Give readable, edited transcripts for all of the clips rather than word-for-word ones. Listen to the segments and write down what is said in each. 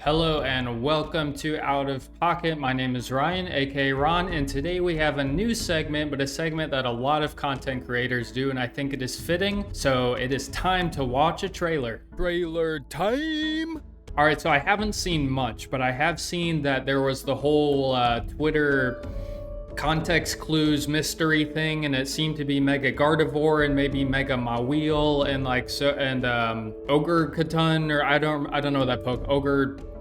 Hello and welcome to Out of Pocket. My name is Ryan, aka Ron, and today we have a new segment, but a segment that a lot of content creators do, and I think it is fitting. So it is time to watch a trailer. Trailer time! Alright, so I haven't seen much, but I have seen that there was the whole Twitter context clues mystery thing, and it seemed to be Mega Gardevoir and maybe Mega Mawile and Ogre Katun, or I don't know that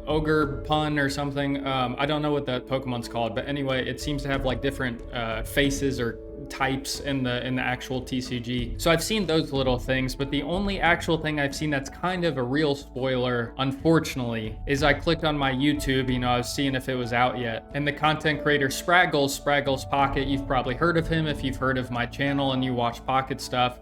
Ogre Pun or something. I don't know what that Pokemon's called, but anyway, it seems to have like different faces or types in the actual TCG. So I've seen those little things, but the only actual thing I've seen that's kind of a real spoiler, unfortunately, is I clicked on my YouTube, I was seeing if it was out yet. And the content creator Spraggles Pocket, you've probably heard of him if you've heard of my channel and you watch Pocket stuff.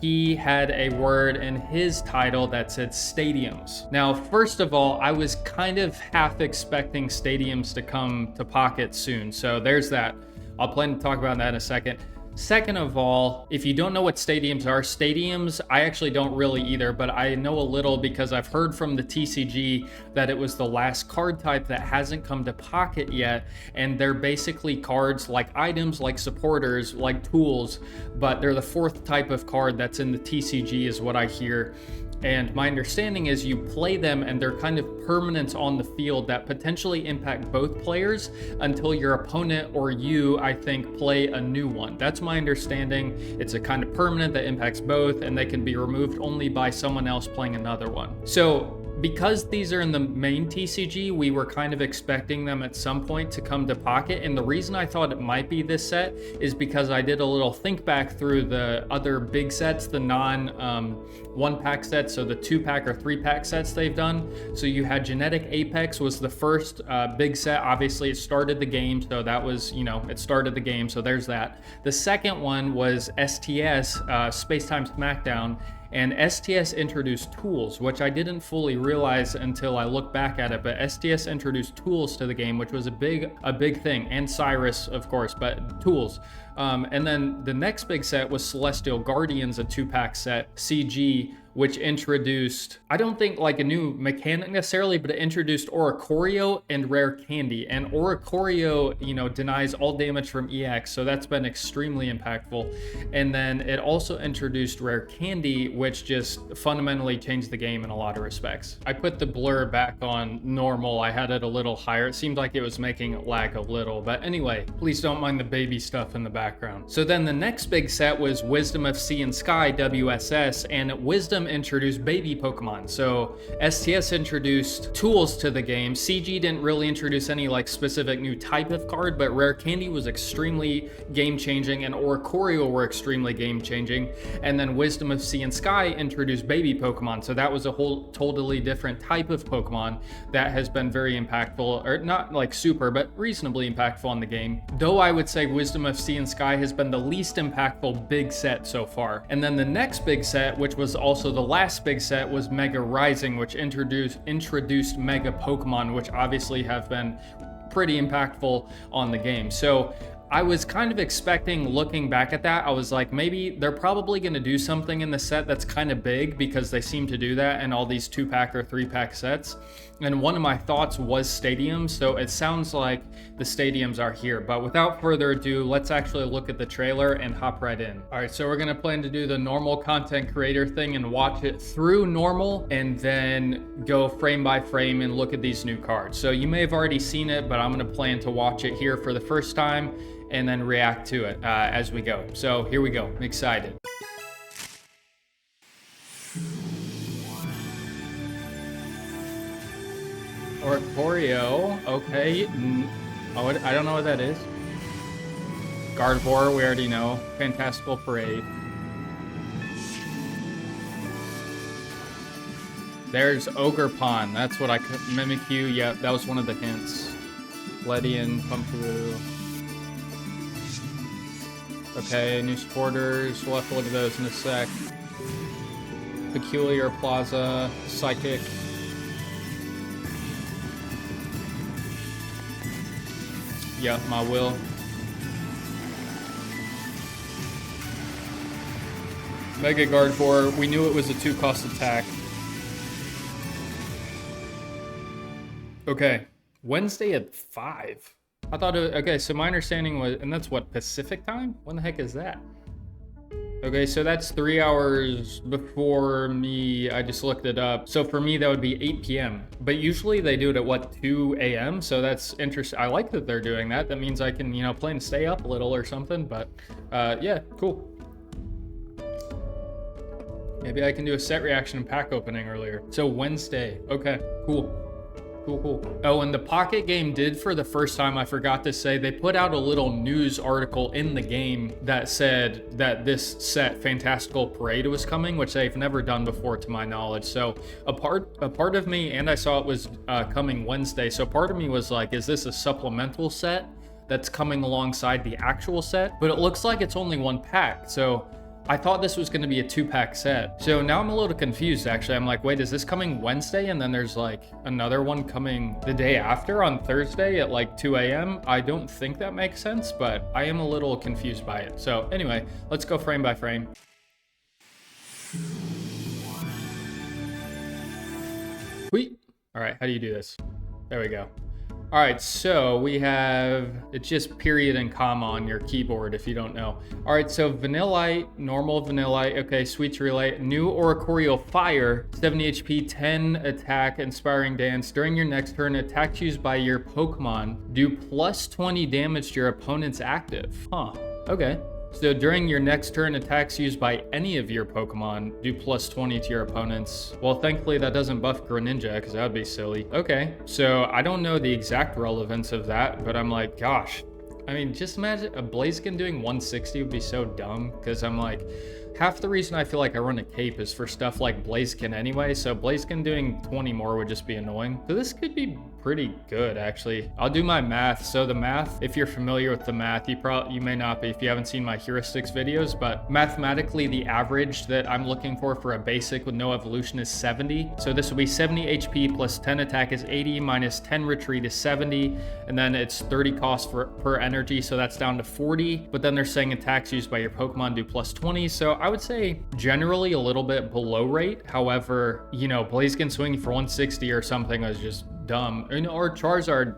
He had a word in his title that said stadiums. Now, first of all, I was kind of half expecting stadiums to come to Pocket soon. So there's that. I'll plan to talk about that in a second. Second of all, if you don't know what stadiums, I actually don't really either, but I know a little because I've heard from the TCG that it was the last card type that hasn't come to Pocket yet, and they're basically cards like items, like supporters, like tools, but they're the fourth type of card that's in the TCG is what I hear. And my understanding is you play them and they're kind of permanents on the field that potentially impact both players until your opponent or you, I think, play a new one. That's my understanding. It's a kind of permanent that impacts both, and they can be removed only by someone else playing another one. So because these are in the main TCG, we were kind of expecting them at some point to come to Pocket. And the reason I thought it might be this set is because I did a little think back through the other big sets, the non one pack sets, so the 2-pack or 3-pack sets they've done. So you had Genetic Apex was the first big set. Obviously it started the game, so that was, it started the game, so there's that. The second one was STS, Space Time Smackdown. And STS introduced tools, which I didn't fully realize until I look back at it, but STS introduced tools to the game, which was a big thing, and Cyrus, of course, but tools. And then the next big set was Celestial Guardians, a 2-pack set, CG, which introduced, I don't think like a new mechanic necessarily, but it introduced Oricorio and Rare Candy. And Oricorio, denies all damage from EX, so that's been extremely impactful. And then it also introduced Rare Candy, which just fundamentally changed the game in a lot of respects. I put the blur back on normal. I had it a little higher. It seemed like it was making it lag a little, but anyway, please don't mind the baby stuff in the background. So then the next big set was Wisdom of Sea and Sky, WSS, and Wisdom introduced baby Pokemon. So STS introduced tools to the game. CG didn't really introduce any like specific new type of card, but Rare Candy was extremely game-changing and Oricorio were extremely game-changing. And then Wisdom of Sea and Sky introduced baby Pokemon. So that was a whole totally different type of Pokemon that has been very impactful, or not like super, but reasonably impactful on the game. Though I would say Wisdom of Sea and Sky has been the least impactful big set so far. And then the next big set, which was also the last big set, was Mega Rising, which introduced Mega Pokemon, which obviously have been pretty impactful on the game. So I was kind of expecting, looking back at that, I was like, maybe they're probably going to do something in the set that's kind of big, because they seem to do that in all these 2-pack or 3-pack sets. And one of my thoughts was stadiums, so it sounds like the stadiums are here. But without further ado, let's actually look at the trailer and hop right in. All right, so we're going to plan to do the normal content creator thing and watch it through normal, and then go frame by frame and look at these new cards. So you may have already seen it, but I'm going to plan to watch it here for the first time and then react to it as we go. So here we go. I'm excited. Oricorio, okay. Oh, I don't know what that is. Gardevoir, we already know. Fantastical Parade. There's Ogre Pond. That's what I could Mimikyu. Yeah, that was one of the hints. Ledian, Pumperoo. Okay, new supporters. We'll have to look at those in a sec. Peculiar Plaza, Psychic. Yeah, my will. Mega Gardevoir, we knew it was a 2-cost attack. Okay, Wednesday at 5. I thought okay, so my understanding was, and that's what, Pacific time? When the heck is that? Okay, so that's 3 hours before me. I just looked it up. So for me, that would be 8 p.m. But usually they do it at what, 2 a.m.? So that's interesting. I like that they're doing that. That means I can, plan to stay up a little or something. But yeah, cool. Maybe I can do a set reaction and pack opening earlier. So Wednesday. Okay, cool. Cool. Oh, and the Pocket game did, for the first time, I forgot to say, they put out a little news article in the game that said that this set, Fantastical Parade, was coming, which they've never done before to my knowledge. So a part of me, and I saw it was coming Wednesday, so part of me was like, is this a supplemental set that's coming alongside the actual set? But it looks like it's only 1 pack, so I thought this was going to be a 2-pack set. So now I'm a little confused, actually. I'm like, wait, is this coming Wednesday? And then there's like another one coming the day after on Thursday at like 2 a.m. I don't think that makes sense, but I am a little confused by it. So anyway, let's go frame by frame. Wheat. All right, how do you do this? There we go. All right, so we have, it's just period and comma on your keyboard if you don't know. All right, so Vanillite, normal Vanillite, okay, Sweet Relay, new Oricorio Fire, 70 HP, 10 attack, Inspiring Dance. During your next turn, attacks used by your Pokemon do plus 20 damage to your opponent's active. Huh, okay. So during your next turn, attacks used by any of your Pokemon do plus 20 to your opponents. Well, thankfully that doesn't buff Greninja, because that would be silly. Okay, so I don't know the exact relevance of that, but I'm like, gosh. I mean, just imagine a Blaziken doing 160 would be so dumb, because I'm like, half the reason I feel like I run a cape is for stuff like Blaziken anyway, so Blaziken doing 20 more would just be annoying. So this could be pretty good, actually. I'll do my math. So the math, if you're familiar with the math, you may not be if you haven't seen my heuristics videos, but mathematically the average that I'm looking for a basic with no evolution is 70. So this will be 70 HP plus 10 attack is 80 minus 10 retreat is 70, and then it's 30 cost per energy, so that's down to 40. But then they're saying attacks used by your Pokemon do plus 20, so I would say generally a little bit below rate. However, Blaziken swinging for 160 or something is just dumb. Or Charizard,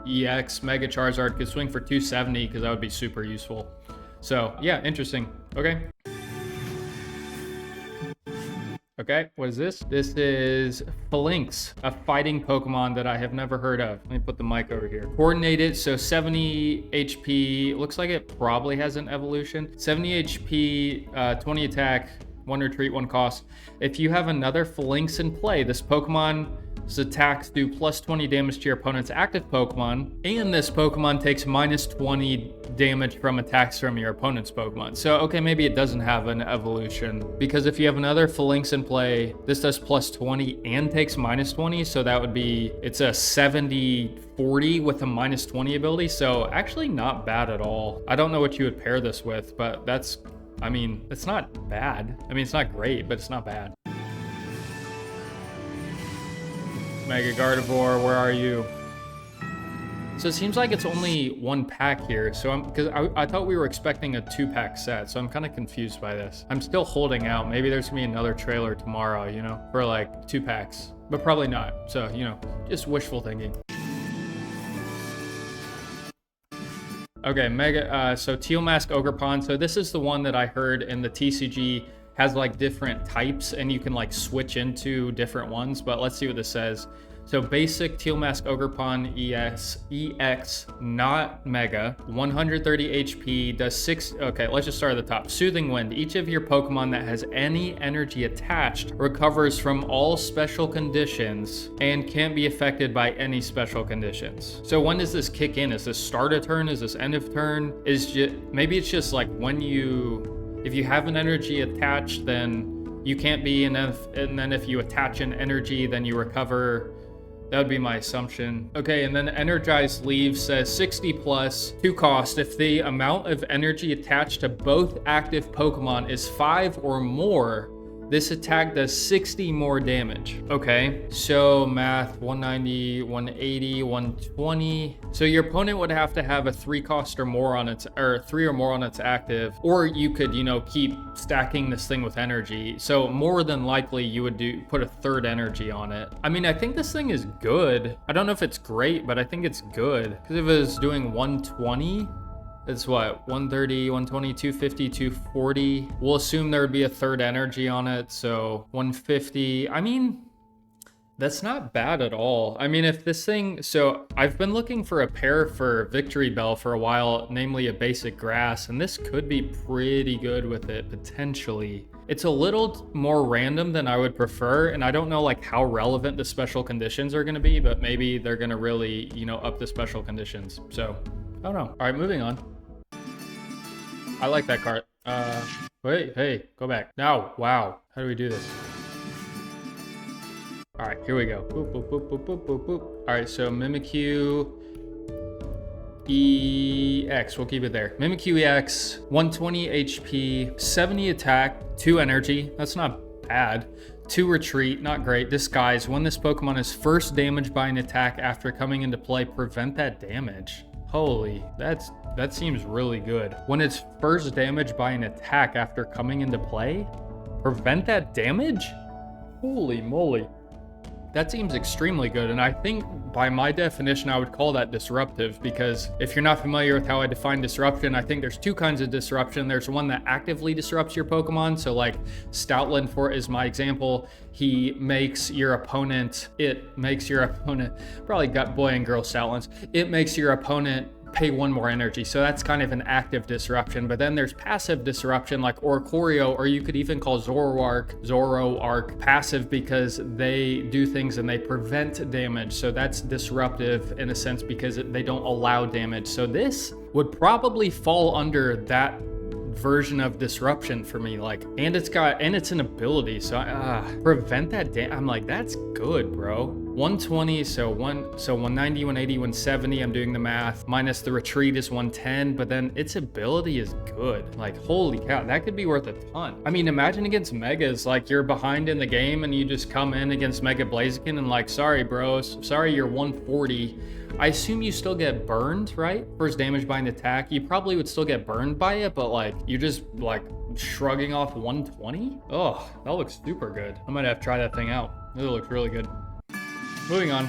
EX Mega Charizard could swing for 270, because that would be super useful. So yeah, interesting. Okay, what is this? This is Phalanx, a fighting Pokemon that I have never heard of. Let me put the mic over here. Coordinated, so 70 HP. Looks like it probably has an evolution. 70 HP, 20 attack, 1 retreat, 1 cost. If you have another Phalanx in play, this Pokemon's attacks do plus 20 damage to your opponent's active Pokemon, and this Pokemon takes minus 20 damage from attacks from your opponent's Pokemon. So, okay, maybe it doesn't have an evolution, because if you have another Phalanx in play, this does plus 20 and takes minus 20, so that would be, it's a 70-40 with a minus 20 ability, so actually not bad at all. I don't know what you would pair this with, but it's not bad. It's not great, but it's not bad. Mega Gardevoir, where are you? So it seems like it's only 1 pack here. So because I thought we were expecting a 2-pack set. So I'm kind of confused by this. I'm still holding out. Maybe there's gonna be another trailer tomorrow, for like 2 packs, but probably not. So, just wishful thinking. Okay, so Teal Mask Ogerpon. So this is the one that I heard in the TCG has like different types, and you can like switch into different ones, but let's see what this says. So basic Teal Mask Ogerpon EX, not Mega, 130 HP, does 6, okay, let's just start at the top. Soothing Wind, each of your Pokemon that has any energy attached recovers from all special conditions and can't be affected by any special conditions. So when does this kick in? Is this start of turn? Is this end of turn? Maybe it's just like if you have an energy attached, then you can't be enough, and then if you attach an energy, then you recover. That would be my assumption. Okay, and then Energized Leaf says 60 plus, 2 cost. If the amount of energy attached to both active Pokemon is 5 or more, This attack does 60 more damage. Okay, so math, 190, 180, 120. So your opponent would have to have a 3 cost or more on its, or 3 or more on its active, or you could, you know, keep stacking this thing with energy. So more than likely you would put a 3rd energy on it. I mean, I think this thing is good. I don't know if it's great, but I think it's good. Because if it was doing 120, it's what, 130, 120, 250, 240. We'll assume there would be a 3rd energy on it, so 150. I mean, that's not bad at all. I mean, if this thing, so I've been looking for a pair for Victory Bell for a while, namely a basic grass, and this could be pretty good with it, potentially. It's a little more random than I would prefer, and I don't know like how relevant the special conditions are gonna be, but maybe they're gonna really, you know, up the special conditions. So, I don't know. All right, moving on. I like that card. Wait, hey, go back. Now, wow. How do we do this? All right, here we go. Boop, boop, boop, boop, boop, boop, boop. All right, so Mimikyu EX, we'll keep it there. Mimikyu EX, 120 HP, 70 attack, 2 energy. That's not bad. 2 retreat, not great. Disguise, when this Pokemon is first damaged by an attack after coming into play, prevent that damage. Holy, that seems really good. When it's first damaged by an attack after coming into play, prevent that damage? Holy moly. That seems extremely good, and I think by my definition, I would call that disruptive, because if you're not familiar with how I define disruption, I think there's 2 kinds of disruption. There's one that actively disrupts your Pokemon, so like Stoutland for is my example. He makes your opponent, probably got boy and girl Stoutlands, it makes your opponent pay 1 more energy. So that's kind of an active disruption. But then there's passive disruption like Oricorio, or you could even call Zoroark passive, because they do things and they prevent damage. So that's disruptive in a sense because they don't allow damage. So this would probably fall under that version of disruption for me, like, and it's an ability, so prevent that I'm like, that's good, bro. 120, so 190, 180, 170, I'm doing the math, minus the retreat is 110, but then its ability is good. Like, holy cow, that could be worth a ton. I mean, imagine against Megas, like you're behind in the game and you just come in against Mega Blaziken and like, sorry bro, sorry you're 140. I assume you still get burned, right? First damage by an attack. You probably would still get burned by it, but like, you're just like shrugging off 120? Oh, that looks super good. I might have to try that thing out. It looks really good. Moving on.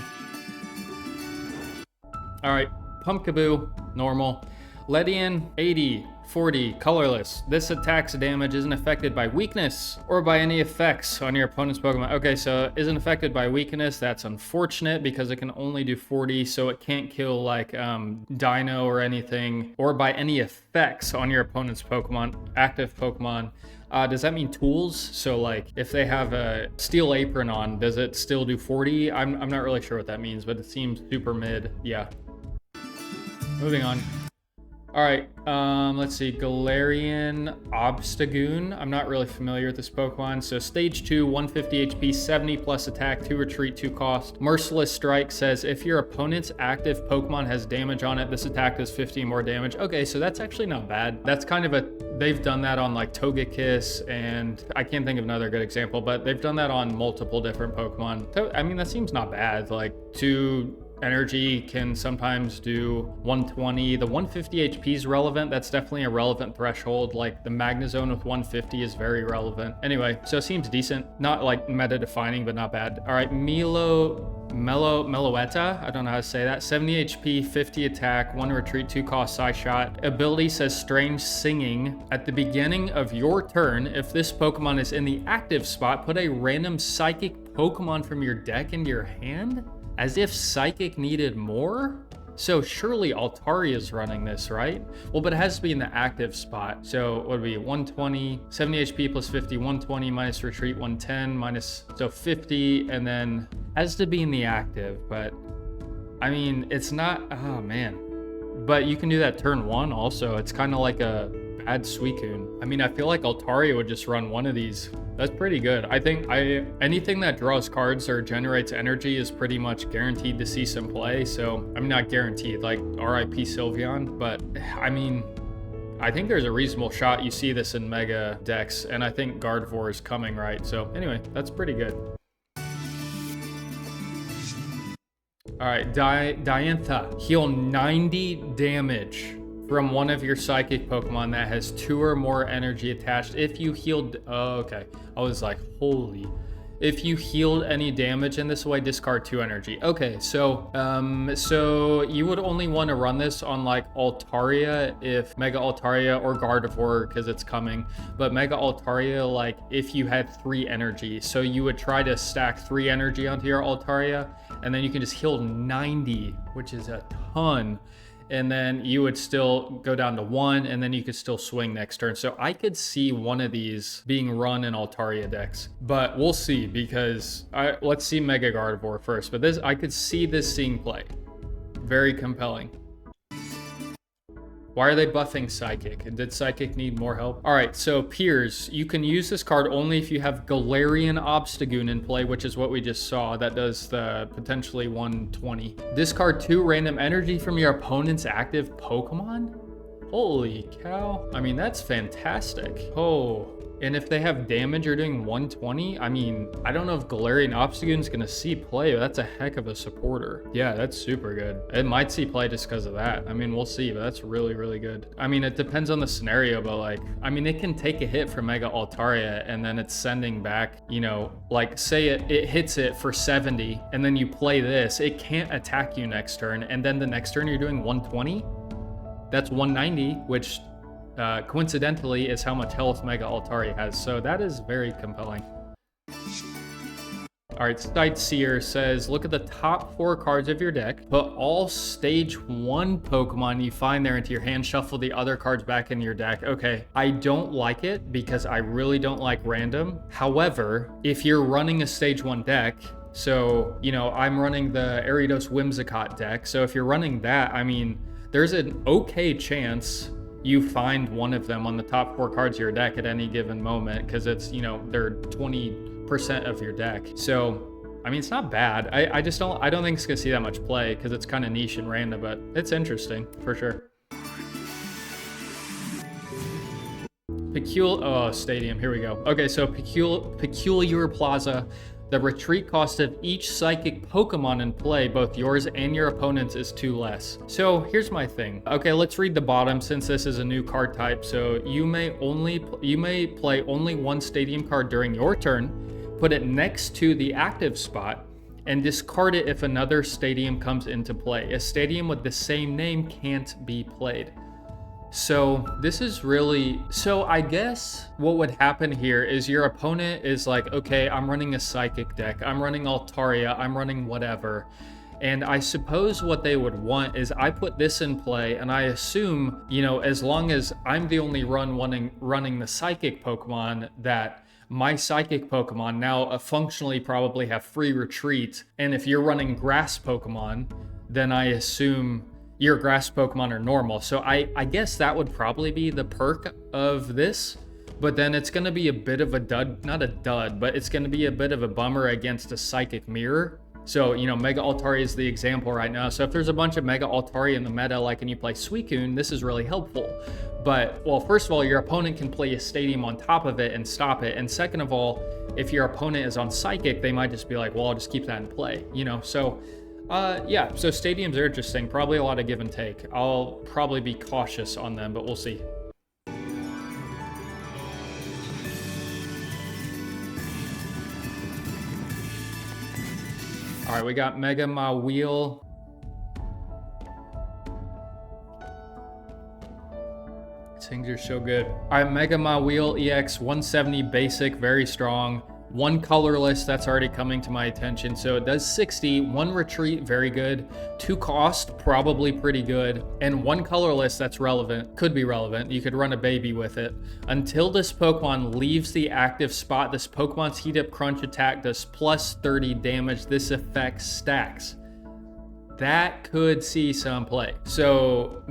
All right, Pumpkaboo, normal. Ledian, 80, 40, colorless. This attack's damage isn't affected by weakness or by any effects on your opponent's Pokemon. Okay, so isn't affected by weakness. That's unfortunate because it can only do 40, so it can't kill like Dino or anything, or by any effects on your opponent's Pokemon, active Pokemon. Does that mean tools? So like if they have a steel apron on, does it still do 40? I'm not really sure what that means, but it seems super mid. Yeah. Moving on. All right, let's see, Galarian Obstagoon. I'm not really familiar with this Pokemon. So stage 2, 150 HP, 70 plus attack, 2 retreat, 2 cost. Merciless Strike says if your opponent's active Pokemon has damage on it, this attack does 15 more damage. Okay, so that's actually not bad. That's kind of they've done that on like Togekiss, and I can't think of another good example, but they've done that on multiple different Pokemon. So, I mean, that seems not bad. Like 2 energy can sometimes do 120. The 150 HP is relevant. That's definitely a relevant threshold. Like the Magnezone with 150 is very relevant. Anyway, so it seems decent. Not like meta defining, but not bad. All right, Meloetta, I don't know how to say that. 70 HP, 50 attack, 1 retreat, 2 cost, Psy Shot. Ability says Strange Singing. At the beginning of your turn, if this Pokemon is in the active spot, put a random psychic Pokemon from your deck into your hand? As if Psychic needed more? So surely Altaria's running this, right? Well, but it has to be in the active spot. So what would it be 120, 70 HP plus 50, 120 minus retreat, 110 minus, so 50, and then has to be in the active, but I mean, it's not, oh man. But you can do that turn 1 also. It's kind of like a bad Suicune. I mean, I feel like Altaria would just run one of these. That's pretty good. I think anything that draws cards or generates energy is pretty much guaranteed to see some play. So, I mean, not guaranteed, like RIP Sylveon, but I mean, I think there's a reasonable shot you see this in Mega decks, and I think Gardevoir is coming, right? So anyway, that's pretty good. All right, Diantha, heal 90 damage from one of your psychic Pokemon that has 2 or more energy attached. If you healed, oh, okay. I was like, holy. If you healed any damage in this way, discard 2 energy. Okay, so you would only want to run this on like Altaria, if Mega Altaria, or Gardevoir because it's coming. But Mega Altaria, like if you had 3 energy, so you would try to stack 3 energy onto your Altaria, and then you can just heal 90, which is a ton. And then you would still go down to 1, and then you could still swing next turn. So I could see one of these being run in Altaria decks, but we'll see, because let's see Mega Gardevoir first. But I could see this seeing play. Very compelling. Why are they buffing Psychic? Did Psychic need more help? All right, so Piers, you can use this card only if you have Galarian Obstagoon in play, which is what we just saw. That does the potentially 120. Discard 2 random energy from your opponent's active Pokemon? Holy cow. I mean, that's fantastic. Oh, and if they have damage or doing 120, I mean, I don't know if Galarian Obstagoon's gonna see play, but that's a heck of a supporter. Yeah, that's super good. It might see play just because of that. I mean, we'll see, but that's really, really good. I mean, it depends on the scenario, but like, I mean, it can take a hit from Mega Altaria and then it's sending back, you know, like say it hits it for 70 and then you play this, it can't attack you next turn. And then the next turn you're doing 120. That's 190, which coincidentally is how much health Mega Altaria has. So that is very compelling. All right, Sightseer says, look at the top 4 cards of your deck, put all stage 1 Pokemon you find there into your hand, shuffle the other cards back in your deck. Okay, I don't like it because I really don't like random. However, if you're running a stage 1 deck, so, you know, I'm running the Ariados Whimsicott deck. So if you're running that, I mean, there's an okay chance you find one of them on the top 4 cards of your deck at any given moment, because it's, you know, they're 20% of your deck. So I mean, it's not bad. I don't think it's gonna see that much play because it's kind of niche and random, but it's interesting for sure. Stadium, here we go. Okay, so Peculiar Plaza. The retreat cost of each psychic Pokemon in play, both yours and your opponent's, is 2 less. So here's my thing. Okay, let's read the bottom since this is a new card type. So you may play only 1 stadium card during your turn, put it next to the active spot, and discard it if another stadium comes into play. A stadium with the same name can't be played. So this is really, so I guess what would happen here is your opponent is like, okay, I'm running a psychic deck, I'm running Altaria, I'm running whatever. And I suppose what they would want is I put this in play, and I assume, you know, as long as I'm the only running the psychic Pokemon, that my psychic Pokemon now functionally probably have free retreat. And if you're running grass Pokemon, then I assume your grass Pokemon are normal. So I guess that would probably be the perk of this, but then it's gonna be a bit of a dud, not a dud, but it's gonna be a bit of a bummer against a Psychic Mirror. So, you know, Mega Altaria is the example right now. So if there's a bunch of Mega Altaria in the meta, like, and you play Suicune, this is really helpful. But, well, first of all, your opponent can play a Stadium on top of it and stop it. And second of all, if your opponent is on Psychic, they might just be like, well, I'll just keep that in play, you know? So, yeah, so stadiums are interesting. Probably a lot of give and take. I'll probably be cautious on them, but we'll see. All right, we got Mega Mawile. Things are so good. All right, Mega Mawile EX 170 basic, very strong. 1 colorless, that's already coming to my attention. So it does 60, 1 retreat, very good. 2 cost, probably pretty good. And 1 colorless, that's relevant, could be relevant. You could run a baby with it. Until this Pokemon leaves the active spot, this Pokemon's Heat Up Crunch attack does plus 30 damage. This effect stacks. that could see some play. So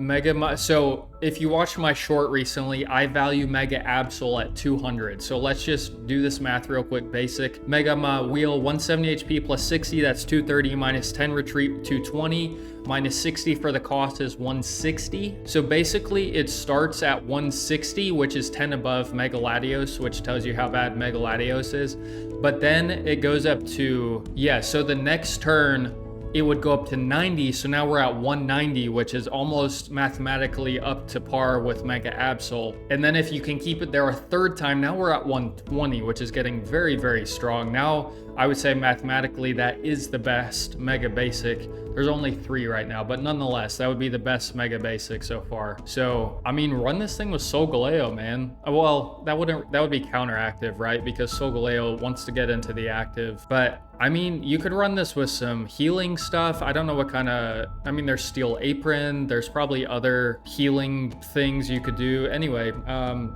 so if you watched my short recently, I value Mega Absol at 200. So let's just do this math real quick. Basic Mega Wheel 170 HP plus 60, that's 230 minus 10 retreat 220 minus 60 for the cost is 160. So basically it starts at 160, which is 10 above Mega Latios, which tells you how bad Mega Latios is. But then it goes up to, yeah, so the next turn it would go up to 90. So now we're at 190, which is almost mathematically up to par with Mega Absol. And then if you can keep it there a third time, now we're at 120, which is getting very, very strong. Now, I would say mathematically that is the best Mega Basic. There's only 3 right now, but nonetheless, that would be the best Mega Basic so far. So, I mean, run this thing with Solgaleo, man. Well, that would be counteractive, right? Because Solgaleo wants to get into the active. But I mean, you could run this with some healing stuff. I don't know what kind of, I mean, there's Steel Apron. There's probably other healing things you could do. Anyway,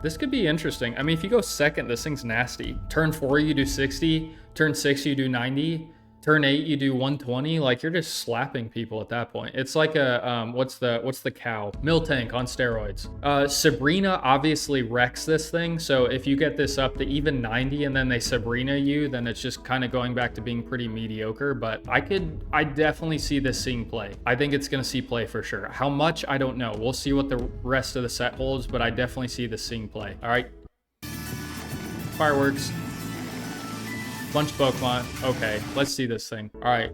this could be interesting. I mean, if you go second, this thing's nasty. Turn 4, you do 60. Turn 6, you do 90. Turn 8, you do 120. Like, you're just slapping people at that point. It's like a, what's the cow? Miltank on steroids. Sabrina obviously wrecks this thing. So if you get this up to even 90 and then they Sabrina you, then it's just kind of going back to being pretty mediocre. But I definitely see this seeing play. I think it's going to see play for sure. How much? I don't know. We'll see what the rest of the set holds, but I definitely see this seeing play. All right. Fireworks. Bunch of Pokemon. Okay, let's see this thing. All right,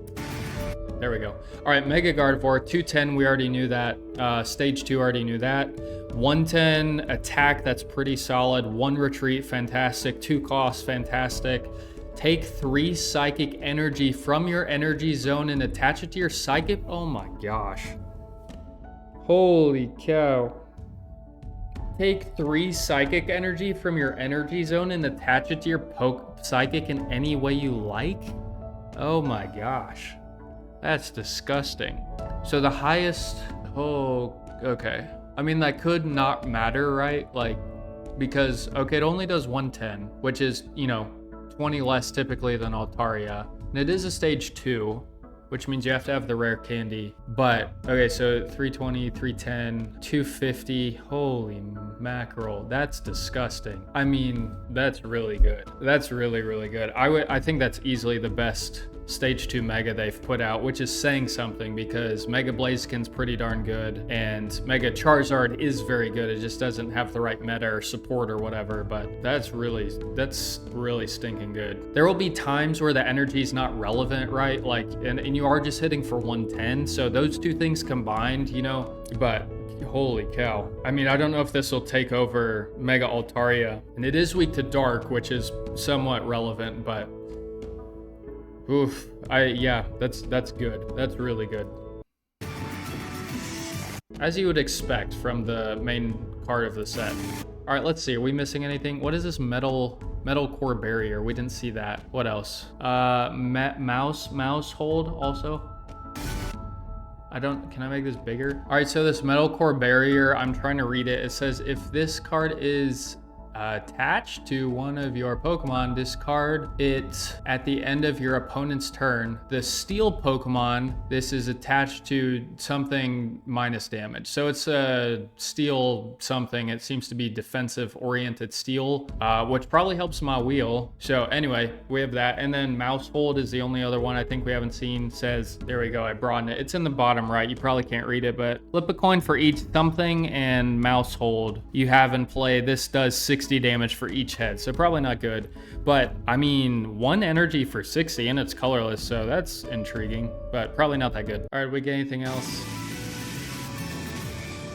there we go. All right, Mega Gardevoir, 210, we already knew that. Stage 2, already knew that. 110 attack, that's pretty solid. 1 retreat, fantastic. 2 cost, fantastic. Take 3 psychic energy from your energy zone and attach it to your psychic. Oh my gosh. Holy cow. Take 3 psychic energy from your energy zone and attach it to your psychic in any way you like? Oh my gosh. That's disgusting. So the highest, oh, okay. I mean, that could not matter, right? Like, because, okay, it only does 110, which is, 20 less typically than Altaria. And it is a stage 2. Which means you have to have the rare candy. But, okay, so 320, 310, 250. Holy mackerel. That's disgusting. I mean, that's really good. That's really, really good. I think that's easily the best stage 2 Mega they've put out, which is saying something because Mega Blaziken's pretty darn good and Mega Charizard is very good. It just doesn't have the right meta or support or whatever, but that's really stinking good. There will be times where the energy is not relevant, right? Like, and you are just hitting for 110. So those two things combined, but holy cow. I mean, I don't know if this will take over Mega Altaria, and it is weak to Dark, which is somewhat relevant, but oof, yeah, that's good. That's really good. As you would expect from the main card of the set. All right, let's see. Are we missing anything? What is this metal core barrier? We didn't see that. What else? Mouse hold also. Can I make this bigger? All right, so this metal core barrier, I'm trying to read it. It says if this card is attached to one of your Pokemon, discard it at the end of your opponent's turn. The steel Pokemon, this is attached to something minus damage. So it's a steel something. It seems to be defensive oriented steel, which probably helps my wheel. So anyway, we have that. And then mouse hold is the only other one I think we haven't seen. Says, there we go, I broadened it. It's in the bottom right. You probably can't read it, but flip a coin for each something and mouse hold you have in play. This does 60 damage for each head, so probably not good, but I mean 1 energy for 60 and it's colorless, so that's intriguing, but probably not that good. All right, we get anything else?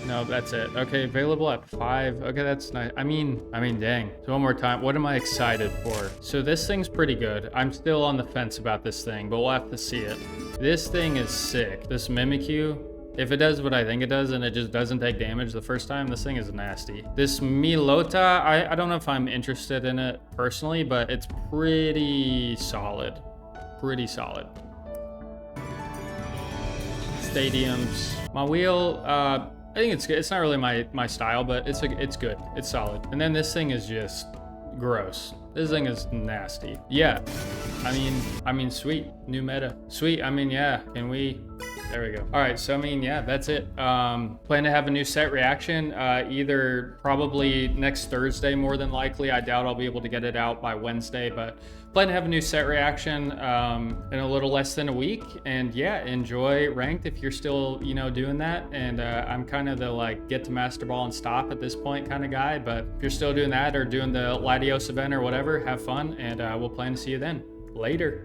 No, that's it. Okay, available at 5. Okay, that's nice. I mean dang. So one more time, what am I excited for? So this thing's pretty good. I'm still on the fence about this thing, but we'll have to see it. This thing is sick. This Mimikyu, if it does what I think it does and it just doesn't take damage the first time, this thing is nasty. This Milota, I don't know if I'm interested in it personally, but it's pretty solid. Pretty solid. Stadiums. My wheel, I think it's good. It's not really my style, but it's good. It's solid. And then this thing is just gross. This thing is nasty. Yeah. I mean, sweet. New meta. Sweet. I mean, yeah. Can we There we go. All right, so I mean, yeah, that's it. Plan to have a new set reaction, either probably next Thursday, more than likely. I doubt I'll be able to get it out by Wednesday, but plan to have a new set reaction in a little less than a week. And yeah, enjoy ranked if you're still, doing that. And I'm kind of the like get to master ball and stop at this point kind of guy. But if you're still doing that or doing the Latios event or whatever, have fun, and we'll plan to see you then. Later.